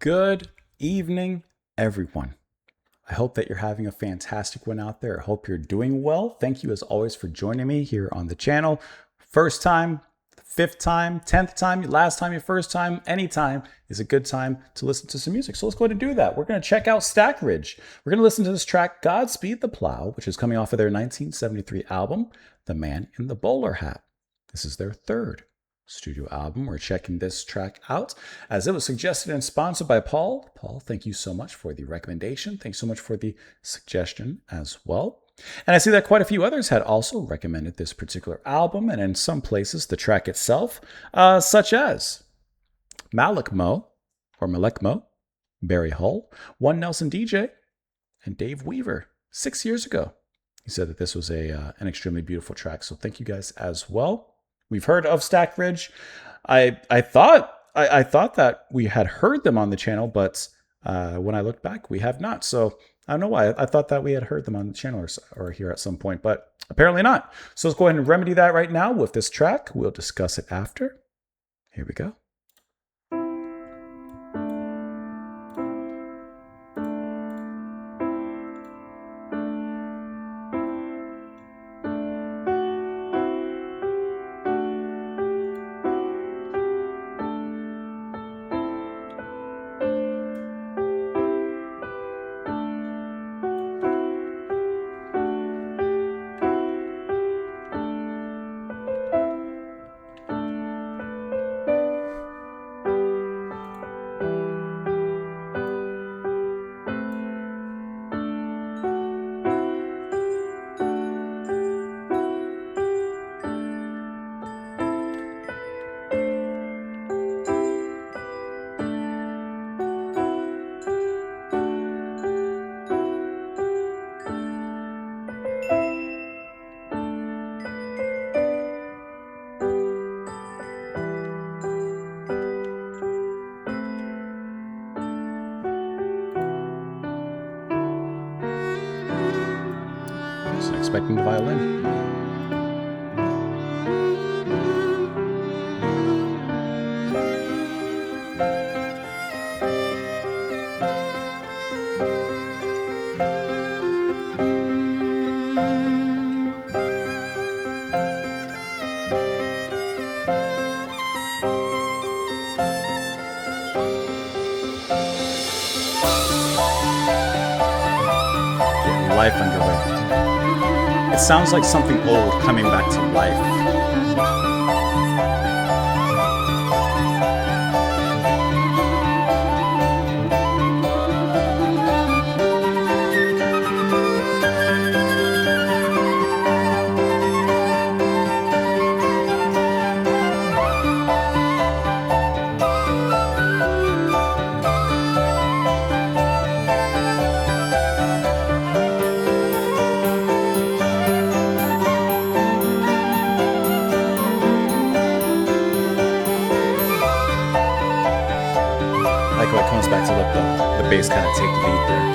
Good evening, everyone. I hope that you're having a fantastic one out there. I hope you're doing well. Thank you as always for joining me here on the channel. First time, fifth time, 10th time, last time, your first time, anytime is a good time to listen to some music. So let's go ahead and do that. We're going to check out Stackridge. We're going to listen to this track, Godspeed the Plough, which is coming off of their 1973 album, The Man in the Bowler Hat. This is their third studio album. We're checking this track out as it was suggested and sponsored by Paul. Paul, thank you so much for the recommendation. Thanks so much for the suggestion as well. And I see that quite a few others had also recommended this particular album, and in some places the track itself, such as Malek Mo, Barry Hull, One Nelson DJ, and Dave Weaver 6 years ago. He said that this was an extremely beautiful track, so thank you guys as well. We've heard of Stackridge. I thought that we had heard them on the channel, but when I looked back, we have not. So I don't know why. I thought that we had heard them on the channel or here at some point, but apparently not. So let's go ahead and remedy that right now with this track. We'll discuss it after. Here we go. Expecting the violin. Life underway. It sounds like something old coming back to life. I like how it comes back to let the bass kind of take the lead there.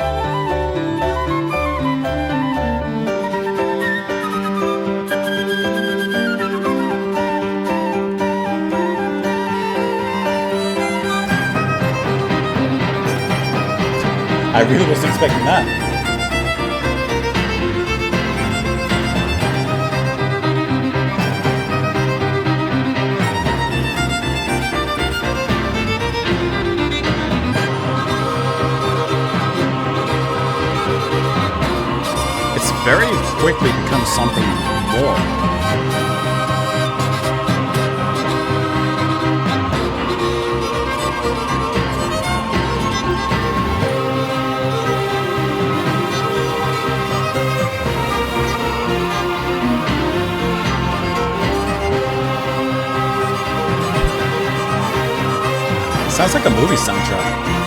I really wasn't expecting that. Very quickly becomes something more. Sounds like a movie soundtrack.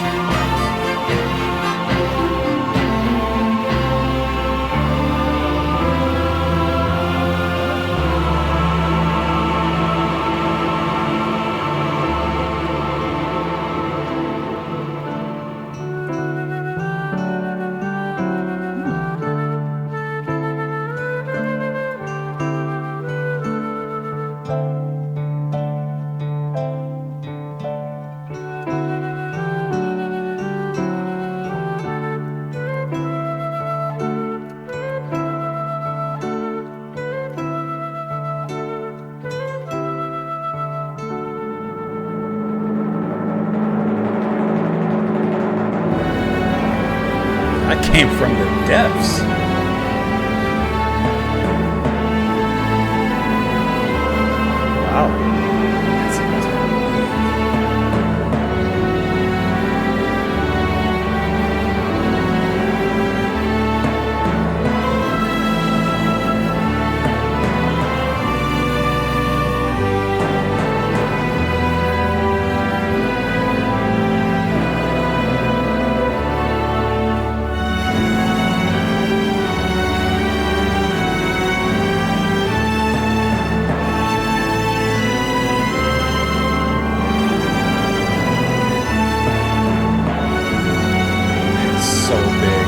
came from the depths. Wow. So big.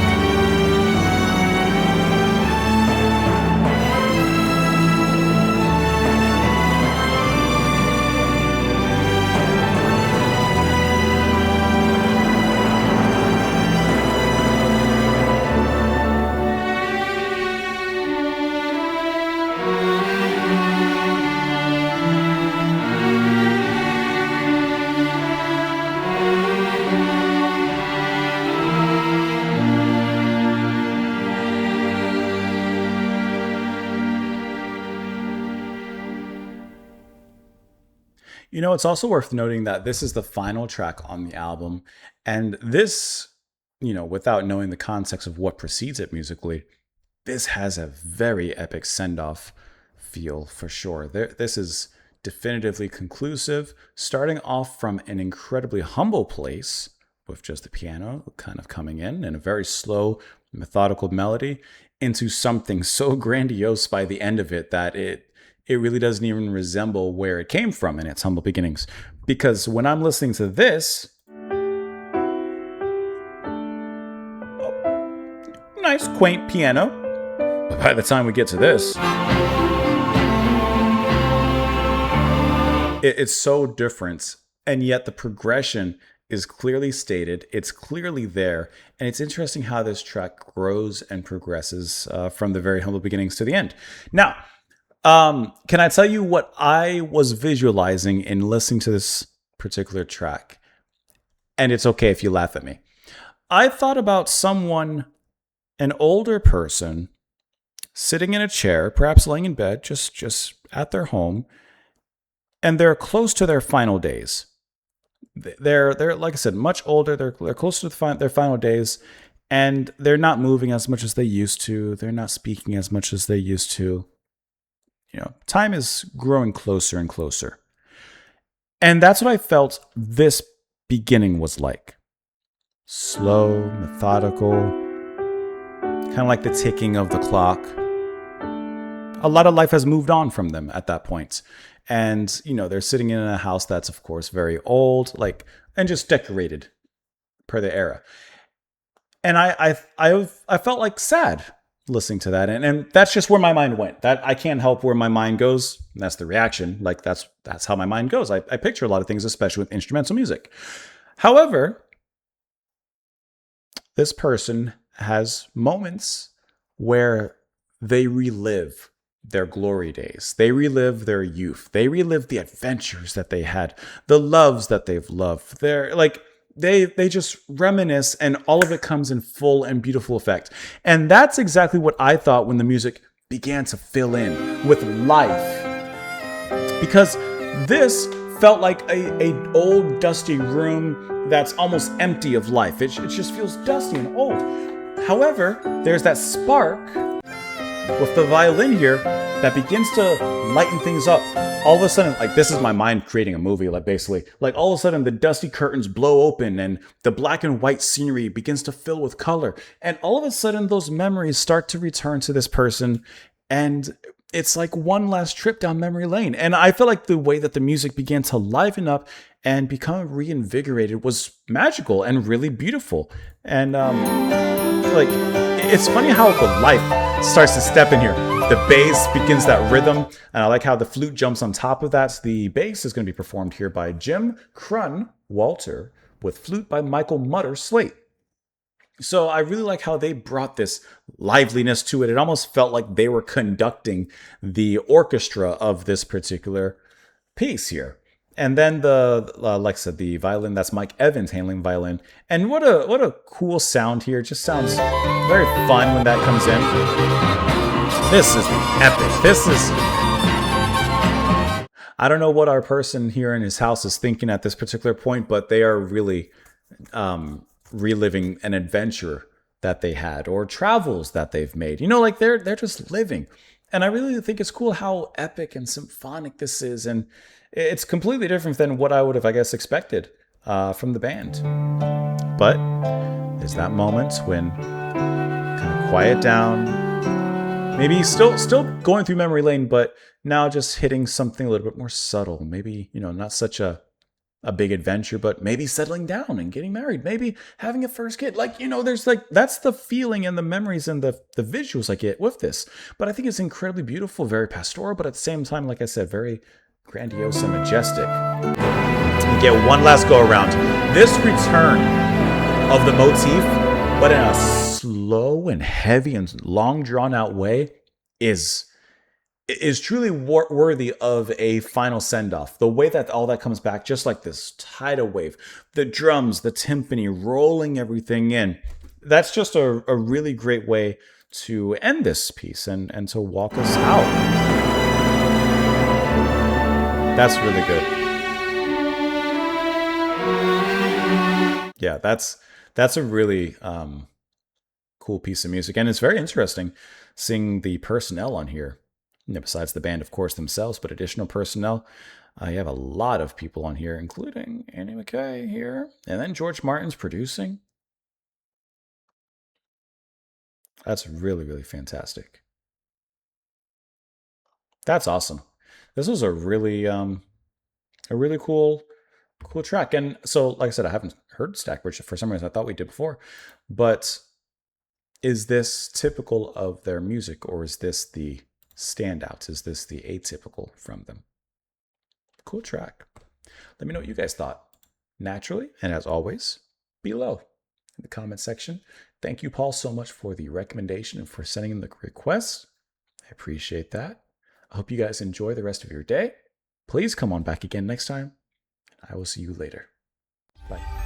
You know, it's also worth noting that this is the final track on the album. And this, without knowing the context of what precedes it musically, this has a very epic send off feel for sure. This is definitively conclusive, starting off from an incredibly humble place with just the piano kind of coming in and a very slow, methodical melody into something so grandiose by the end of it that it really doesn't even resemble where it came from in its humble beginnings. Because when I'm listening to this, nice quaint piano, but by the time we get to this, it's so different, and yet the progression is clearly stated, it's clearly there, and it's interesting how this track grows and progresses from the very humble beginnings to the end. Now, can I tell you what I was visualizing in listening to this particular track? And it's okay if you laugh at me. I thought about someone, an older person, sitting in a chair, perhaps laying in bed, just at their home, and they're close to their final days. They're like I said, much older. They're close to their final days, and they're not moving as much as they used to. They're not speaking as much as they used to. Time is growing closer and closer. And that's what I felt this beginning was like. Slow, methodical, kind of like the ticking of the clock. A lot of life has moved on from them at that point. And, they're sitting in a house that's, of course, very old, and just decorated per the era. And I felt like sad listening to that, and that's just where my mind went. That I can't help where my mind goes. That's the reaction. That's how my mind goes. I picture a lot of things, especially with instrumental music. However, this person has moments where they relive their glory days. They relive their youth. They relive the adventures that they had, the loves that they've loved. They just reminisce, and all of it comes in full and beautiful effect. And that's exactly what I thought when the music began to fill in with life. Because this felt like a old dusty room that's almost empty of life. It just feels dusty and old. However, there's that spark with the violin here that begins to lighten things up. All of a sudden, this is my mind creating a movie, basically. All of a sudden, the dusty curtains blow open and the black and white scenery begins to fill with color. And all of a sudden, those memories start to return to this person. And it's like one last trip down memory lane. And I feel like the way that the music began to liven up and become reinvigorated was magical and really beautiful. And it's funny how the life starts to step in here. The bass begins that rhythm, and I like how the flute jumps on top of that. The bass is going to be performed here by Jim Crun Walter, with flute by Michael Mutter Slate. So I really like how they brought this liveliness to it. It almost felt like they were conducting the orchestra of this particular piece here. And then the like I said, the violin. That's Mike Evans handling violin. And what a cool sound here. It just sounds very fun when that comes in. This is epic. This is. I don't know what our person here in his house is thinking at this particular point, but they are really reliving an adventure that they had or travels that they've made. You know, like they're just living. And I really think it's cool how epic and symphonic this is, and it's completely different than what I would have, I guess, expected from the band. But there's that moment when kind of quiet down. Maybe still going through memory lane, but now just hitting something a little bit more subtle. Maybe, not such a big adventure, but maybe settling down and getting married, maybe having a first kid. There's that's the feeling and the memories and the visuals I get with this. But I think it's incredibly beautiful, very pastoral, but at the same time, like I said, very grandiose and majestic. We get one last go around. This return of the motif, but in a slow and heavy and long drawn out way, is truly worthy of a final send-off. The way that all that comes back, just like this tidal wave, the drums, the timpani, rolling everything in. That's just a really great way to end this piece and to walk us out. That's really good. Yeah, that's a really cool piece of music. And it's very interesting seeing the personnel on here. Besides the band, of course, themselves, but additional personnel. You have a lot of people on here, including Annie McKay here. And then George Martin's producing. That's really, really fantastic. That's awesome. This was a really cool track. And so, like I said, I haven't heard Stackridge for some reason. I thought we did before. But is this typical of their music, or is this the standouts? Is this the atypical from them? Cool track. Let me know what you guys thought. Naturally, and as always, below in the comment section. Thank you, Paul, so much for the recommendation and for sending in the request. I appreciate that. I hope you guys enjoy the rest of your day. Please come on back again next time. I will see you later. Bye.